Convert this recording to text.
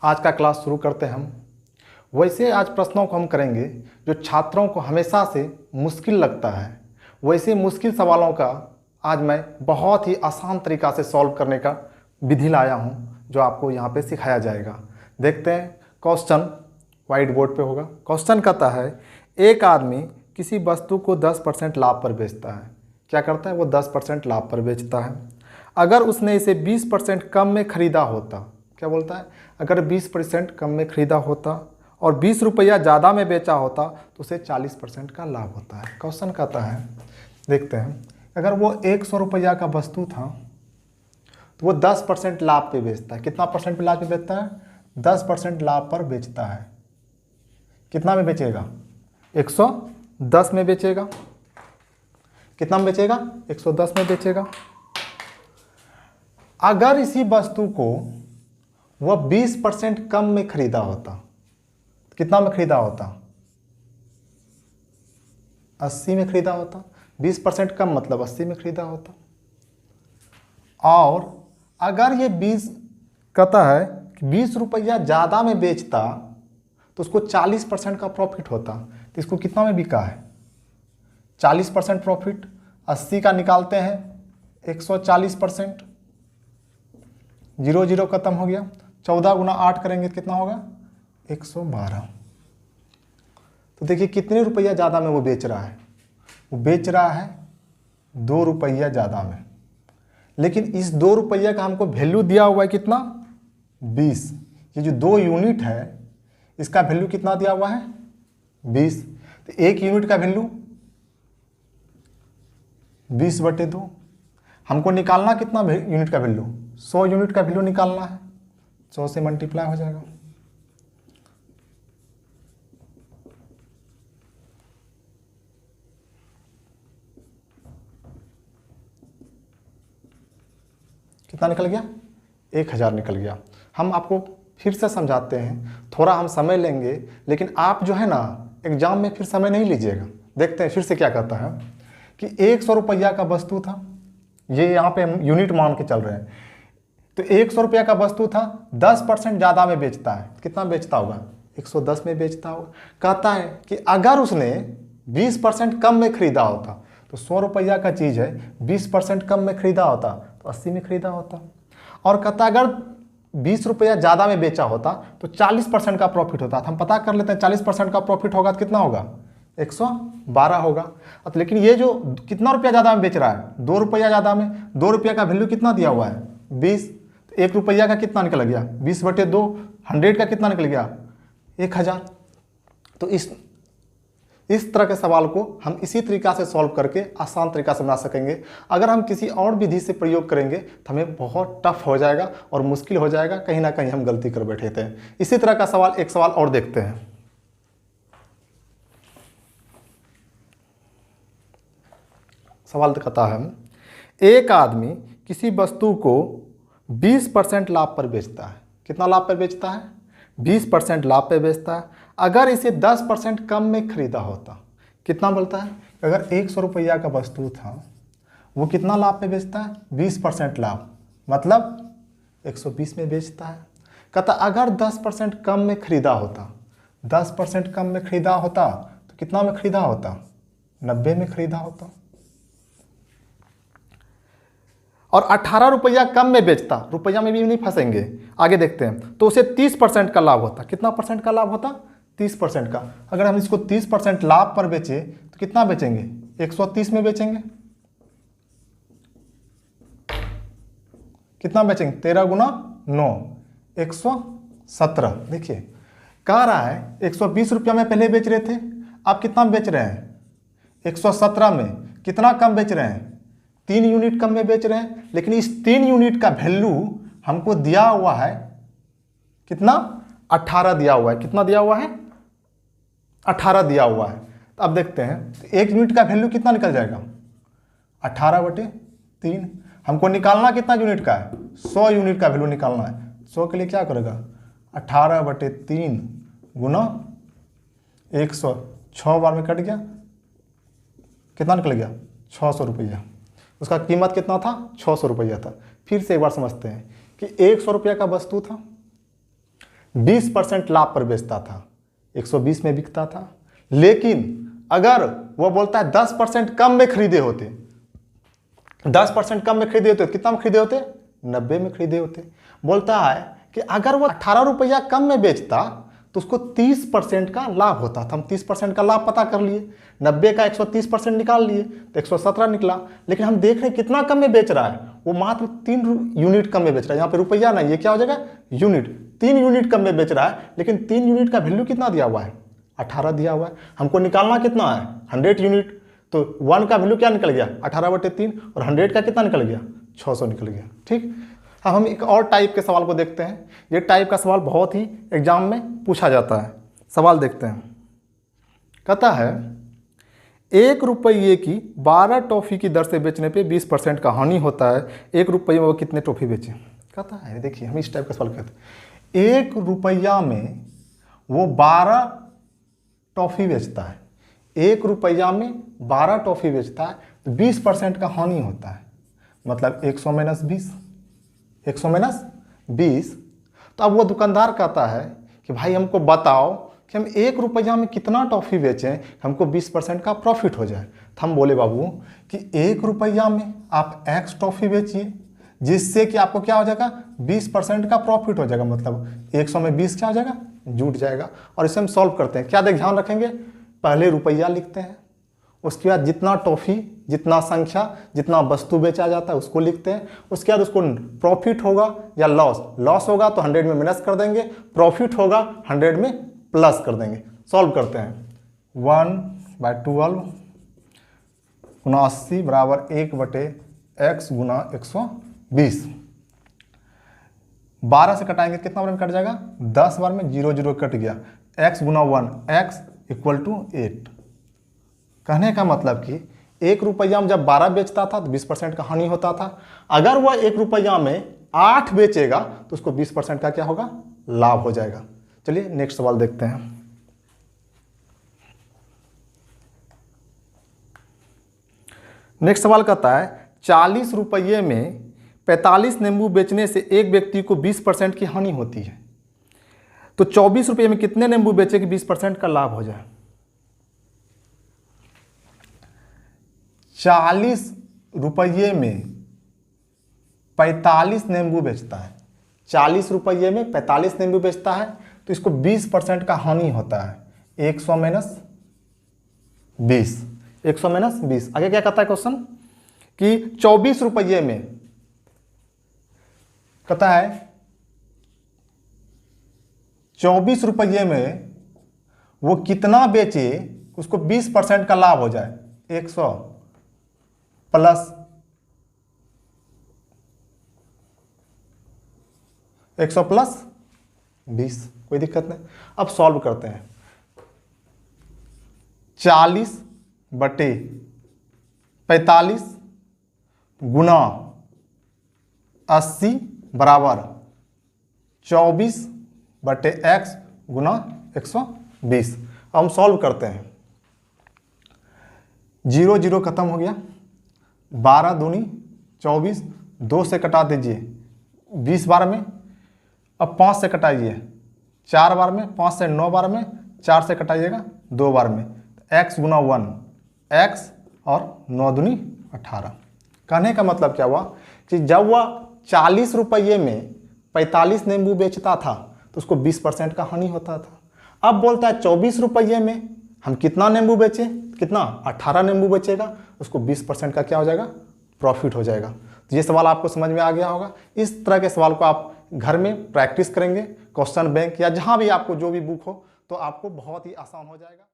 आज का क्लास शुरू करते हैं हम। वैसे आज प्रश्नों को हम करेंगे जो छात्रों को हमेशा से मुश्किल लगता है। वैसे मुश्किल सवालों का आज मैं बहुत ही आसान तरीक़ा से सॉल्व करने का विधि लाया हूँ, जो आपको यहाँ पे सिखाया जाएगा। देखते हैं। क्वेश्चन वाइट बोर्ड पे होगा। क्वेश्चन कहता है, एक आदमी किसी वस्तु को 10% लाभ पर बेचता है। क्या करता है? वो 10% लाभ पर बेचता है। अगर उसने इसे 20% कम में ख़रीदा होता, क्या बोलता है? अगर 20% कम में ख़रीदा होता और 20 रुपया ज़्यादा में बेचा होता तो उसे 40% का लाभ होता है। क्वेश्चन कहता है, देखते हैं, अगर वो 100 रुपया का वस्तु था तो वो 10% लाभ पे बेचता है। कितना परसेंट पे लाभ पे बेचता है? 10% लाभ पर बेचता है। कितना में बेचेगा? 110 में बेचेगा। कितना में बेचेगा? 110 में बेचेगा। अगर इसी वस्तु को वह 20% कम में खरीदा होता, कितना में खरीदा होता? 80 में खरीदा होता। 20% कम मतलब 80 में खरीदा होता। और अगर ये 20 कहता है कि 20 रुपया ज़्यादा में बेचता तो उसको 40% का प्रॉफिट होता। तो इसको कितना में बिका है? 40% प्रॉफिट। 80 का निकालते हैं 140%। 0 0 खत्म हो गया। 14 गुना 8 करेंगे तो कितना होगा? 112। तो देखिए कितने रुपया ज़्यादा में वो बेच रहा है। वो बेच रहा है 2 रुपया ज़्यादा में। लेकिन इस 2 रुपया का हमको वैल्यू दिया हुआ है कितना? 20। ये जो 2 यूनिट है इसका वैल्यू कितना दिया हुआ है? 20। तो 1 यूनिट का वैल्यू 20/2। हमको निकालना कितना यूनिट का वैल्यू? 100 यूनिट का वैल्यू निकालना है। 100 से मल्टीप्लाई हो जाएगा। कितना निकल गया? 1000 निकल गया। हम आपको फिर से समझाते हैं, थोड़ा हम समय लेंगे, लेकिन आप जो है ना एग्जाम में फिर समय नहीं लीजिएगा। देखते हैं फिर से क्या कहता है कि 100 रुपया का वस्तु था। ये यहाँ पे हम यूनिट मान के चल रहे हैं। तो 100 रुपया का वस्तु था, 10% ज़्यादा में बेचता है। कितना बेचता होगा? 110 में बेचता होगा। कहता है कि अगर उसने 20% कम में ख़रीदा होता, तो 100 रुपया का चीज़ है, 20% कम में ख़रीदा होता तो 80 में ख़रीदा होता। और कहता अगर 20 रुपया ज़्यादा में बेचा होता तो 40% का प्रॉफिट होता। तो हम पता कर लेते हैं 40% का प्रॉफिट होगा तो कितना होगा? 112 होगा। तो लेकिन ये जो कितना रुपया ज़्यादा में बेच रहा है? 2 रुपया ज़्यादा में। 2 रुपया का वैल्यू कितना दिया हुआ है? 20। तो 1 रुपया का कितना निकल गया? 20/2। 100 का कितना निकल गया? 1000। तो इस तरह के सवाल को हम इसी तरीक़ा से सॉल्व करके आसान तरीक़ा से बना सकेंगे। अगर हम किसी और विधि से प्रयोग करेंगे तो हमें बहुत टफ हो जाएगा और मुश्किल हो जाएगा। कहीं ना कहीं हम गलती कर बैठे थे। इसी तरह का सवाल, एक सवाल और देखते हैं। सवाल कहता है, एक आदमी किसी वस्तु को 20% लाभ पर बेचता है। कितना लाभ पर बेचता है? 20% लाभ पे बेचता है। अगर इसे 10% कम में खरीदा होता, कितना बोलता है? अगर 100 रुपया का वस्तु था, वो कितना लाभ पे बेचता है? 20% लाभ, मतलब 120 में बेचता है। कहता अगर 10% कम में खरीदा होता, 10% कम में खरीदा होता तो कितना में खरीदा होता? 90 में खरीदा होता। और 18 रुपया कम में बेचता, रुपया में भी नहीं फंसेंगे, आगे देखते हैं, तो उसे 30% का लाभ होता। कितना परसेंट का लाभ होता? 30% का। अगर हम इसको 30% लाभ पर बेचे तो कितना बेचेंगे? 130 में बेचेंगे। कितना बेचेंगे? 13 गुना 9, 117। देखिए कह रहा है 120 रुपया में पहले बेच रहे थे, आप कितना बेच रहे हैं? 117 में। कितना कम बेच रहे हैं? 3 यूनिट कम में बेच रहे हैं। लेकिन इस 3 यूनिट का वैल्यू हमको दिया हुआ है कितना? 18 दिया हुआ है। कितना दिया हुआ है? 18 दिया हुआ है। तो अब देखते हैं, तो 1 यूनिट का वैल्यू कितना निकल जाएगा? 18/3। हमको निकालना कितना यूनिट का है? 100 यूनिट का वैल्यू निकालना है। 100 के लिए क्या करेगा? 18/3 गुना 100, 6 बार में कट गया, कितना निकल गया? 600 रुपया। उसका कीमत कितना था? 600 रुपया था। फिर से एक बार समझते हैं कि 100 रुपया का वस्तु था, 20% लाभ पर बेचता था, 120 में बिकता था। लेकिन अगर वो बोलता है 10% कम में खरीदे होते, 10% कम में खरीदे होते, कितना में खरीदे होते? 90 में खरीदे होते। बोलता है कि अगर वो 18 रुपया कम में बेचता तो उसको 30% का लाभ होता था। हम 30% का लाभ पता कर लिए, 90 का 130% निकाल लिए तो 117 निकला। लेकिन हम देख रहे हैं कितना कम में बेच रहा है, वो मात्र 3 यूनिट कम में बेच रहा है। यहाँ पे रुपया नहीं, ये क्या हो जाएगा? यूनिट। 3 यूनिट कम में बेच रहा है, लेकिन 3 यूनिट का वैल्यू कितना दिया हुआ है? 18 दिया हुआ है। हमको निकालना कितना है? 100 यूनिट। तो 1 का वैल्यू क्या निकल गया? 18/3। और 100 का कितना निकल गया? 600 निकल गया। ठीक। अब हम एक और टाइप के सवाल को देखते हैं। ये टाइप का सवाल बहुत ही एग्जाम में पूछा जाता है। सवाल देखते हैं। कहता है 1 रुपये की 12 टॉफ़ी की दर से बेचने पे 20% का हानि होता है, 1 रुपये में वो कितने टॉफ़ी बेचे? कहता है, देखिए हम इस टाइप का सवाल कहते हैं। 1 रुपया में वो 12 टॉफ़ी बेचता है, 1 रुपया में 12 टॉफ़ी बेचता है, तो 20% का हानि होता है। मतलब 100 - 20, 100 - 20। तो अब वो दुकानदार कहता है कि भाई हमको बताओ कि हम 1 रुपया में कितना टॉफ़ी बेचें, हमको 20% का प्रॉफिट हो जाए। तो हम बोले बाबू कि 1 रुपया में आप X टॉफ़ी बेचिए, जिससे कि आपको क्या हो जाएगा? 20% का प्रॉफिट हो जाएगा। मतलब 100 में 20 क्या हो जाएगा? जुट जाएगा। और इसे हम सॉल्व करते हैं। क्या ध्यान रखेंगे? पहले रुपया लिखते हैं, उसके बाद जितना टॉफ़ी, जितना संख्या, जितना वस्तु बेचा जाता है उसको लिखते हैं। उसके बाद उसको प्रॉफिट होगा या लॉस होगा तो 100 में माइनस कर देंगे, प्रॉफिट होगा 100 में प्लस कर देंगे। सॉल्व करते हैं। 1/12 गुना 80 बराबर 1/x गुना 120। 12 से कटाएंगे कितना बार में कट जाएगा? 10 बार में। 0 0 कट गया। x गुना 1, x = 8। कहने का मतलब कि 1 रुपया में जब 12 बेचता था तो 20% का हानि होता था। अगर वह 1 रुपया में 8 बेचेगा तो उसको 20% का क्या होगा? लाभ हो जाएगा। चलिए नेक्स्ट सवाल देखते हैं। नेक्स्ट सवाल कहता है 40 रुपये में 45 नींबू बेचने से एक व्यक्ति को 20% की हानि होती है, तो 24 रुपये में कितने नींबू बेचे कि 20% का लाभ हो जाए? 40 रुपये में 45 नींबू बेचता है, 40 रुपये में 45 नींबू बेचता है, तो इसको 20% का हानि होता है। 100 - 20, 100 - 20। आगे क्या कहता है क्वेश्चन कि 24 रुपये में कहता है 24 रुपये में वो कितना बेचे उसको 20% का लाभ हो जाए। 100 प्लस 100 प्लस 20, कोई दिक्कत नहीं। अब सॉल्व करते हैं। 40/45 गुना 80 बराबर 24/x गुना 120। अब हम सॉल्व करते हैं। 0 0 खत्म हो गया। 12 दूनी 24, 2 से कटा दीजिए 20 बार में। अब 5 से कटाइए 4 बार में, 5 से 9 बार में, 4 से कटाइएगा 2 बार में। x गुना 1, x और 9 दूनी 18। कहने का मतलब क्या हुआ कि जब वह 40 रुपये में 45 नींबू बेचता था तो उसको 20% का हानि होता था। अब बोलता है 24 रुपये में हम कितना नींबू बेचे? कितना? 18 नींबू बेचेगा, उसको 20% का क्या हो जाएगा? प्रॉफिट हो जाएगा। तो ये सवाल आपको समझ में आ गया होगा। इस तरह के सवाल को आप घर में प्रैक्टिस करेंगे, क्वेश्चन बैंक या जहाँ भी आपको जो भी बुक हो, तो आपको बहुत ही आसान हो जाएगा।